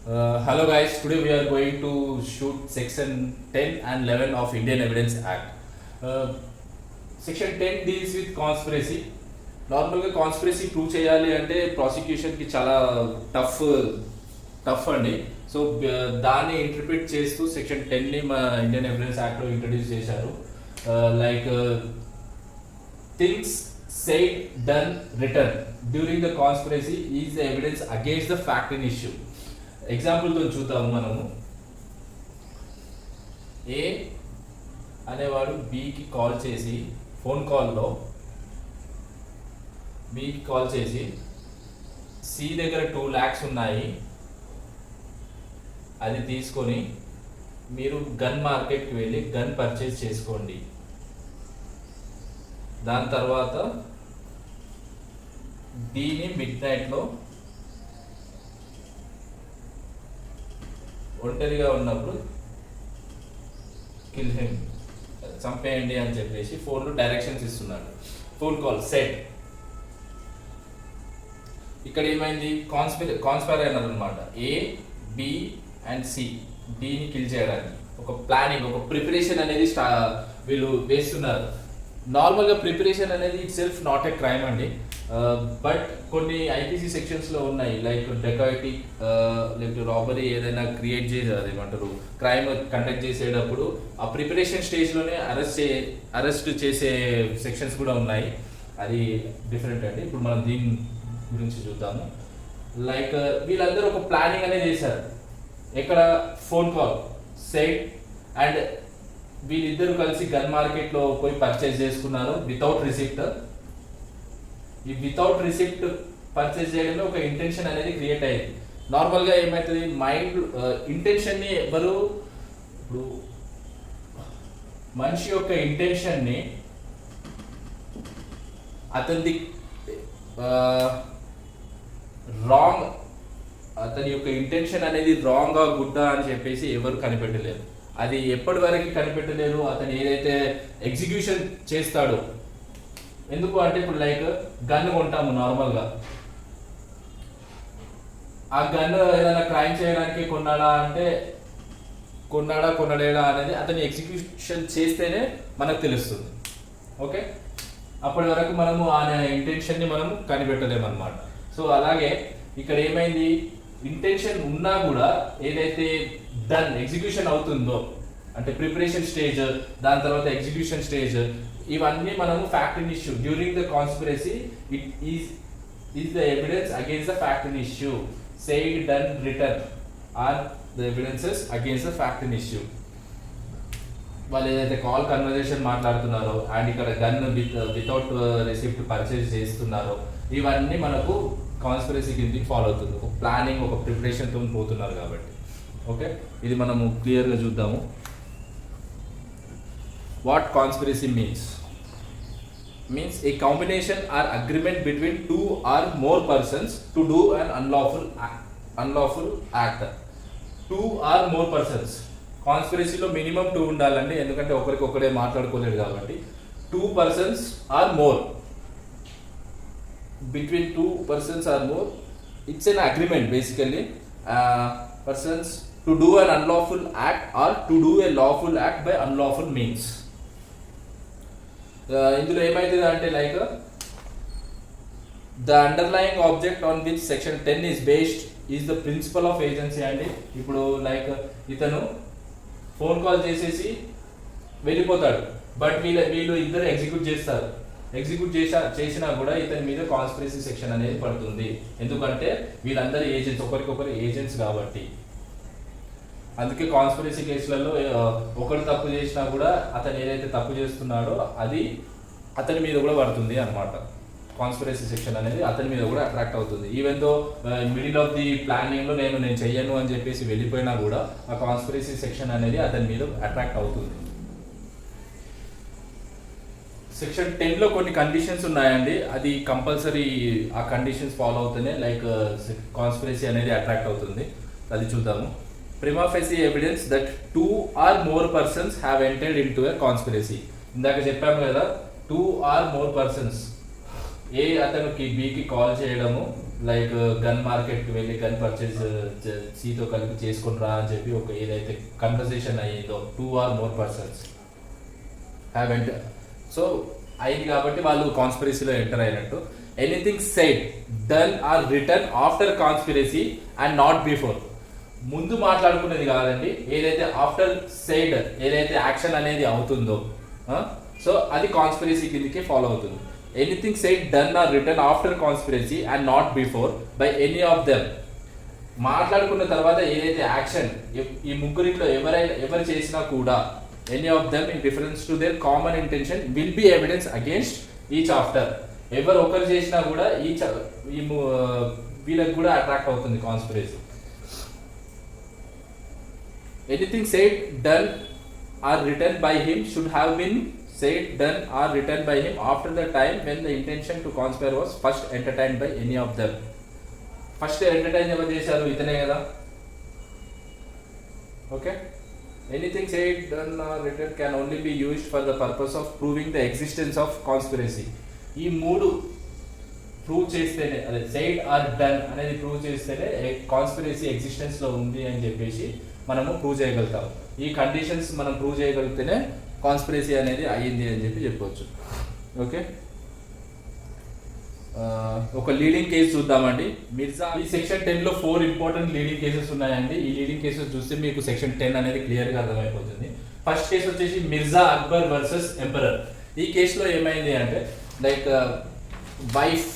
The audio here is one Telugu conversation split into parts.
Hello guys, today we are going to shoot section 10 and 11 of Indian Evidence Act. Section 10 deals with conspiracy. నార్మల్గా కాన్స్పిరసీ ప్రూవ్ చేయాలి అంటే ప్రాసిక్యూషన్కి చాలా టఫ్ అండి. సో దాన్ని ఇంటర్ప్రిట్ చేస్తూ సెక్షన్ 10ని మా ఇండియన్ ఎవిడెన్స్ యాక్ట్లో ఇంట్రడ్యూస్ చేశారు. Like things said, done, written during the conspiracy is the evidence against the fact in issue. ఎగ్జాంపుల్తో చూద్దాము మనము. ఏ అనేవాడు బికి కాల్ చేసి ఫోన్ కాల్లో బికి కాల్ చేసి సి దగ్గర 2 lakhs ఉన్నాయి, అది తీసుకొని మీరు గన్ మార్కెట్కి వెళ్ళి గన్ పర్చేజ్ చేసుకోండి, దాని తర్వాత దీని మిడ్ నైట్లో ఒంటరిగా ఉన్నప్పుడు కిల్ హిమ్, చంపేయండి అని చెప్పేసి ఫోన్లో డైరెక్షన్స్ ఇస్తున్నాడు. Phone call set. ఇక్కడ ఏమైంది, కాన్స్పైర్ అయినారు అనమాట. ఏ బి అండ్ సి, డిని కిల్ చేయడానికి ఒక ప్లానింగ్, ఒక ప్రిపరేషన్ అనేది వీళ్ళు వేస్తున్నారు. నార్మల్గా ప్రిపరేషన్ అనేది it self not a crime అండి, బట్ కొన్ని ఐపీసీ సెక్షన్స్లో ఉన్నాయి, లైక్ డెకాయిటీ, లేకపోతే రాబరీ ఏదైనా క్రియేట్ చేసి అదేమంటారు క్రైమ్ కండక్ట్ చేసేటప్పుడు ఆ ప్రిపరేషన్ స్టేజ్లోనే అరెస్ట్ చేసే సెక్షన్స్ కూడా ఉన్నాయి. అది డిఫరెంట్ అండి. ఇప్పుడు మనం దీని గురించి చూద్దాము. లైక్ వీళ్ళందరూ ఒక ప్లానింగ్ అనేది చేశారు. ఎక్కడ ఫోన్ కాల్ సెట్ అండ్ వీళ్ళిద్దరు కలిసి గన్ మార్కెట్లో పోయి పర్చేజ్ చేసుకున్నారు వితౌట్ రిసిప్ట్. ఈ వితౌట్ రిసిప్ట్ పర్చేజ్ చేయడంలో ఒక ఇంటెన్షన్ అనేది క్రియేట్ అయ్యింది. నార్మల్గా ఏమవుతుంది, మైండ్ ఇంటెన్షన్ని ఎవరు, ఇప్పుడు మనిషి యొక్క ఇంటెన్షన్ని అతనిది రాంగ్, అతని యొక్క ఇంటెన్షన్ అనేది రాంగా గుడ్డా అని చెప్పేసి ఎవరు కనిపెట్టలేరు. అది ఎప్పటి వరకు కనిపెట్టలేరు, అతను ఏదైతే ఎగ్జిక్యూషన్ చేస్తాడో. ఎందుకు అంటే ఇప్పుడు లైక్ గన్ కొంటాము నార్మల్గా, ఆ గన్ ఏదైనా క్రైమ్ చేయడానికి కొన్నాడా అంటే కొనలేడా అనేది అతని ఎగ్జిక్యూషన్ చేస్తేనే మనకు తెలుస్తుంది. ఓకే, అప్పటి వరకు మనము ఆయన ఇంటెన్షన్ని మనము కనిపెట్టలేము అనమాట. సో అలాగే ఇక్కడ ఏమైంది, ఇంటెన్షన్ ఉన్నా కూడా ఏదైతే డన్ ఎగ్జిక్యూషన్ అవుతుందో అంటే ప్రిపరేషన్ స్టేజ్, దాని తర్వాత ఎగ్జిక్యూషన్ స్టేజ్, ఇవన్నీ మనము fact in issue during the conspiracy it is the evidence against the fact in issue. Said, done, return or the evidences against the fact in issue. వాళ్ళు ఏదైతే కాల్ కన్వర్జేషన్ మాట్లాడుతున్నారో అండ్ ఇక్కడ గన్ వితౌట్ రిసిప్ట్ పర్చేజ్ చేస్తున్నారో, ఇవన్నీ మనకు కాన్స్పిరసీ కిందకి ఫాలో అవుతుంది. ఒక ప్లానింగ్, ఒక ప్రిపరేషన్తో పోతున్నారు కాబట్టి. ఓకే, ఇది మనము క్లియర్గా చూద్దాము. What conspiracy means a combination or agreement between 2 or more persons to do an unlawful act. 2 or more persons, కాన్స్పిరసీలో minimum 2 ఉండాలండి, ఎందుకంటే ఒకరికొకరే మాట్లాడుకోలేరు కాబట్టి. 2 persons or more, between 2 persons or more, it's an agreement basically. Persons to do an unlawful act or to do a lawful act by unlawful means. ఇందులో ఏమైతుంది అంటే like the underlying object on which section 10 is based is the principle of agency అండి. ఇప్పుడు లైక్ ఇతను ఫోన్ కాల్ చేసేసి వెళ్ళిపోతాడు, బట్ వీళ్ళు ఇద్దరు ఎగ్జిక్యూట్ చేస్తారు. ఎగ్జిక్యూట్ చేసినా కూడా ఇతని మీద కాన్స్పిరసీ సెక్షన్ అనేది పడుతుంది, ఎందుకంటే వీళ్ళందరూ ఏజెంట్స్, ఒకరికొకరు ఏజెంట్స్ కాబట్టి. అందుకే కాన్స్పిరసీ కేసులలో ఒకరు తప్పు చేసినా కూడా అతను ఏదైతే తప్పు చేస్తున్నాడో అది అతని మీద కూడా పడుతుంది అన్నమాట. కాన్స్పిరసీ సెక్షన్ అనేది అతని మీద కూడా అట్రాక్ట్ అవుతుంది. Even though middle of the ప్లానింగ్లో నేను చెయ్యను అని చెప్పేసి వెళ్ళిపోయినా కూడా ఆ కాన్స్పిరసీ సెక్షన్ అనేది అతని మీద అట్రాక్ట్ అవుతుంది. సెక్షన్ 10లో కొన్ని కండిషన్స్ ఉన్నాయండి, అది కంపల్సరీ ఆ కండిషన్స్ ఫాలో అవుతూనే లైక్ కాన్స్పిరసీ అనేది అట్రాక్ట్ అవుతుంది. అది చూద్దాము. Prima facie evidence that 2 or more persons have entered into a conspiracy. ఇందాక చెప్పాము కదా, 2 or more persons, ఏ అతనికి బికి కాల్ చేయడము లైక్ గన్ మార్కెట్కి వెళ్ళి గన్ పర్చేజ్ సీతో కలిపి చేసుకుని రా అని చెప్పి ఒక ఏదైతే కన్వర్సేషన్ అయ్యిందో 2 or more persons haven't, so అయింది కాబట్టి వాళ్ళు కాన్స్పిరసీలో ఎంటర్ అయినట్టు. Anything said, done or return after conspiracy and not before. ముందు మాట్లాడుకునేది కాదండి, ఏదైతే ఆఫ్టర్ సెడ్ ఏదైతే యాక్షన్ అనేది అవుతుందో సో అది కాన్స్పిరసీ కిందకి ఫాలో అవుతుంది. Anything said, done or return after conspiracy and not before by any of them. మాట్లాడుకున్న తర్వాత ఏదైతే యాక్షన్ ఈ ముగ్గురిలో ఎవరు చేసినా కూడా any of them in reference to their common intention will be evidence against each after. ఎవరు ఒకరు చేసినా కూడా వీళ్ళకి కూడా అట్రాక్ట్ అవుతుంది conspiracy. Anything said, done or return by him should have been said, done or written by him after the time when the intention to conspire was first entertained by any of them. First entertain ఎవరు చేశారు? ఇతనే కదా. Okay, anything said, done or return can only be used for the purpose of proving the existence of conspiracy. ఈ మూడు ప్రూవ్ చేస్తేనే, అదే సెడ్ ఆర్ డన్ అనేది ప్రూవ్ చేస్తేనే కాన్స్పిరసీ ఎగ్జిస్టెన్స్ లో ఉంది అని చెప్పేసి మనము ప్రూవ్ చేయగలుగుతాం. ఈ కండిషన్స్ మనం ప్రూవ్ చేయగలిగితేనే కాన్స్పిరసీ అనేది అయ్యింది అని చెప్పి చెప్పవచ్చు. ఓకే, ఒక లీడింగ్ కేసు చూద్దామండి. మిర్జా, ఈ సెక్షన్ 10 లో 4 ఇంపార్టెంట్ లీడింగ్ కేసెస్ ఉన్నాయండి. ఈ లీడింగ్ కేసెస్ చూస్తే మీకు సెక్షన్ 10 అనేది క్లియర్ గా అర్థమైపోతుంది. ఫస్ట్ కేసు వచ్చేసి మిర్జా అక్బర్ వర్సెస్ ఎంపరర్. ఈ కేసులో ఏమైంది అంటే like wife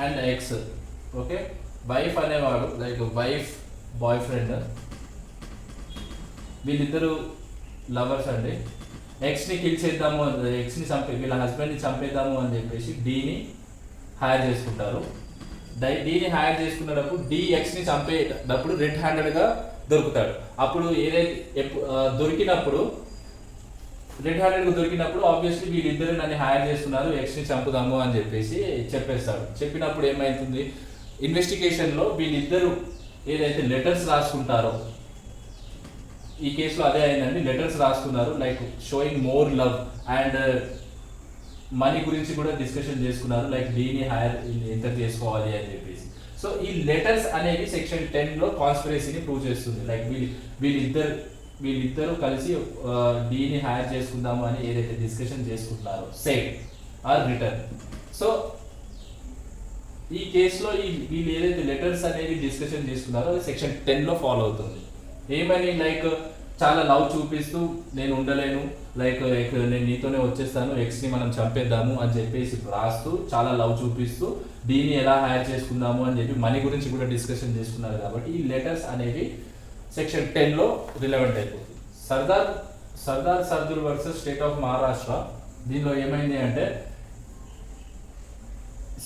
and X. Okay, wife అనేవాడు లైక్ వైఫ్ బాయ్ ఫ్రెండ్, వీళ్ళిద్దరు లవర్స్ అండి. ఎక్స్ని కిల్ చేద్దాము, ఎక్స్ని వీళ్ళ హస్బెండ్ని చంపేద్దాము అని చెప్పేసి డీని హైర్ చేసుకుంటారు. డీని హైర్ చేసుకున్నప్పుడు డి ఎక్స్ని చంపేటప్పుడు రెడ్ హ్యాండెడ్గా దొరుకుతాడు. అప్పుడు ఏదైతే దొరికినప్పుడు ఆబ్వియస్లీ వీళ్ళిద్దరు నన్ను హైర్ చేస్తున్నారు, ఎక్స్ని చంపుదాము అని చెప్పేసి చెప్పేస్తాడు. చెప్పినప్పుడు ఏమైతుంది, ఇన్వెస్టిగేషన్లో వీళ్ళిద్దరు ఏదైతే లెటర్స్ రాసుకుంటారో, ఈ కేసులో అదే అయిందండి. లెటర్స్ రాసుకున్నారు like showing more love and money గురించి కూడా డిస్కషన్ చేసుకున్నారు, లైక్ డీని హైర్ ఎంత చేసుకోవాలి అని చెప్పేసి. సో ఈ లెటర్స్ అనేది సెక్షన్ 10 లో కాన్స్పిరసీని ప్రూవ్ చేస్తుంది. లైక్ వీళ్ళిద్దరు కలిసి డీని హైర్ చేసుకుందాము అని ఏదైతే డిస్కషన్ చేసుకుంటున్నారో సెడ్ ఆర్ రిటర్న్. సో ఈ కేసులో వీళ్ళు ఏదైతే లెటర్స్ అనేది డిస్కషన్ చేసుకున్నారో అది సెక్షన్ 10 లో ఫాలో అవుతుంది. ఏమని, లైక్ చాలా లవ్ చూపిస్తూ నేను ఉండలేను, లైక్ నేను నీతోనే వచ్చేస్తాను, ఎక్స్ని మనం చంపేద్దాము అని చెప్పేసి రాస్తూ చాలా లవ్ చూపిస్తూ డీని ఎలా హైర్ చేసుకుందాము అని చెప్పి మనీ గురించి కూడా డిస్కషన్ చేసుకున్నారు. కాబట్టి ఈ లెటర్స్ అనేవి సెక్షన్ 10 లో రిలవెంట్ అయిపోతుంది. Sardar versus state of Maharashtra. దీనిలో ఏమైంది అంటే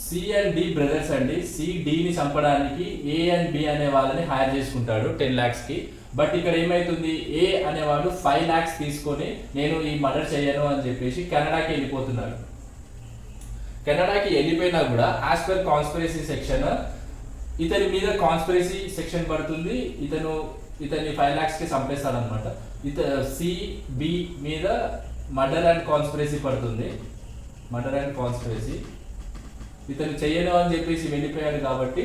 సి అండ్ డి బ్రదర్స్ అండి. సి డిని చంపడానికి ఏ అండ్ బి అనే వాళ్ళని హైర్ చేసుకుంటాడు 10 lakhs కి. బట్ ఇక్కడ ఏమైతుంది, ఏ అనేవాడు 5 lakhs తీసుకొని నేను ఈ మర్డర్ చేయను అని చెప్పేసి కెనడాకి వెళ్ళిపోతున్నాడు. కెనడాకి వెళ్ళిపోయినా కూడా యాజ్ పర్ కాన్స్పిరసీ సెక్షన్ ఇతని మీద కాన్స్పిరసీ సెక్షన్ పడుతుంది. ఇతన్ని 5 lakhs కి చంపేస్తాడు అనమాట. సి బి మీద మర్డర్ అండ్ కాన్స్పిరసీ పడుతుంది. మర్డర్ అండ్ కాన్స్పిరసీ ఇతను చెయ్యను అని చెప్పేసి వెళ్ళిపోయాడు కాబట్టి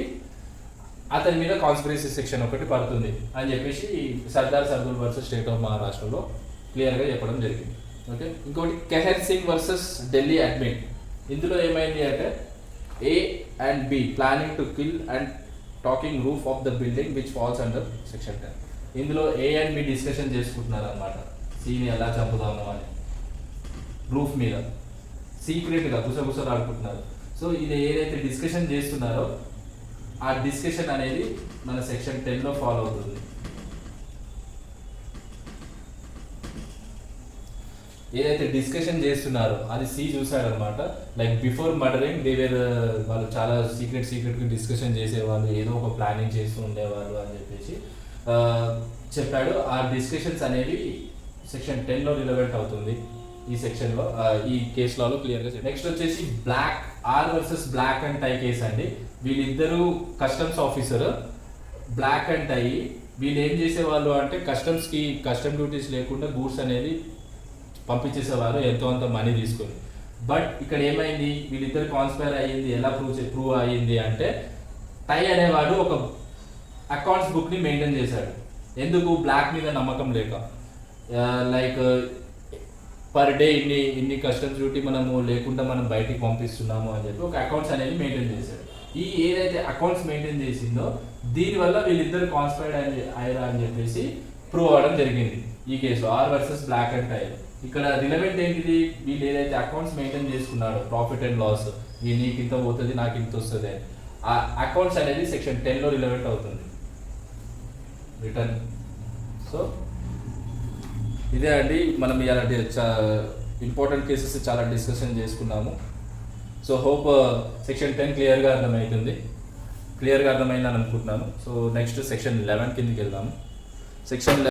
అతని మీద కాన్స్పిరసీ సెక్షన్ ఒకటి పడుతుంది అని చెప్పేసి సర్దార్ వర్సెస్ స్టేట్ ఆఫ్ మహారాష్ట్రలో క్లియర్గా చెప్పడం జరిగింది. ఓకే, ఇంకోటి కెహర్ సింగ్ వర్సెస్ ఢిల్లీ అడ్మిన్. ఇందులో ఏమైంది అంటే A and B planning to kill and talking roof of the building which falls under section 10. ఇందులో ఏ అండ్ బి డిస్కషన్ చేసుకుంటున్నారు అనమాట, సీని ఎలా చంపుదాము అని రూఫ్ మీద సీక్రెట్గా గుసగుసలాడుకుంటున్నారు. సో ఇది ఏదైతే డిస్కషన్ చేస్తున్నారో ఆ డిస్కషన్ అనేది మన సెక్షన్ 10 లో ఫాలో అవుతుంది. ఏదైతే డిస్కషన్ చేస్తున్నారో అది సి చూసాడు అనమాట. లైక్ బిఫోర్ మర్డరింగ్ వాళ్ళు చాలా సీక్రెట్ డిస్కషన్ చేసేవాళ్ళు, ఏదో ఒక ప్లానింగ్ చేస్తూ ఉండేవాళ్ళు అని చెప్పేసి చెప్పాడు. ఆ డిస్కషన్స్ అనేవి సెక్షన్ 10 లో రిలవెంట్ అవుతుంది. ఈ సెక్షన్ లో ఈ కేసు లో క్లియర్ గా. నెక్స్ట్ వచ్చేసి Black R versus black and Tie case అండి. వీళ్ళిద్దరూ customs officer, Black and Tie. వీళ్ళు ఏం చేసేవాళ్ళు అంటే కస్టమ్ డ్యూటీస్ లేకుండా గూడ్స్ అనేది పంపించేసేవారు ఎంతో అంత మనీ తీసుకొని. బట్ ఇక్కడ ఏమైంది, వీళ్ళిద్దరు కాన్స్పైర్ అయ్యింది, ఎలా ప్రూవ్ అయ్యింది అంటే టై అనేవాడు ఒక అకౌంట్స్ బుక్ ని మెయింటైన్ చేశాడు. ఎందుకు? బ్లాక్ మీద నమ్మకం లేక, లైక్ పర్ డే ఇన్ని కస్టమ్స్ డ్యూటీ మనము లేకుండా మనం బయటికి పంపిస్తున్నాము అని చెప్పి ఒక అకౌంట్స్ అనేది మెయింటైన్ చేశాడు. ఈ ఏదైతే అకౌంట్స్ మెయింటైన్ చేసిందో దీనివల్ల వీళ్ళిద్దరు కాన్స్పైర్డ్ అయ్యారా అని చెప్పేసి ప్రూవ్ అవ్వడం జరిగింది ఈ case, R versus black and Tye. ఇక్కడ రిలవెంట్ ఏంటిది, వీళ్ళు ఏదైతే అకౌంట్స్ మెయింటైన్ చేసుకున్నాడో ప్రాఫిట్ అండ్ లాస్, నీకు ఇంత పోతుంది నాకు ఇంత వస్తుంది, ఆ అకౌంట్స్ అనేది సెక్షన్ 10లో రిలవెంట్ అవుతుంది రిటర్న్. సో ఇదే అండి మనం ఇలాంటి ఇంపార్టెంట్ కేసెస్ చాలా డిస్కషన్ చేసుకున్నాము. సో హోప్ సెక్షన్ 10 క్లియర్గా అర్థమైందని అనుకుంటున్నాను. సో నెక్స్ట్ సెక్షన్ 11 కిందకి వెళ్దాము. సెక్షన్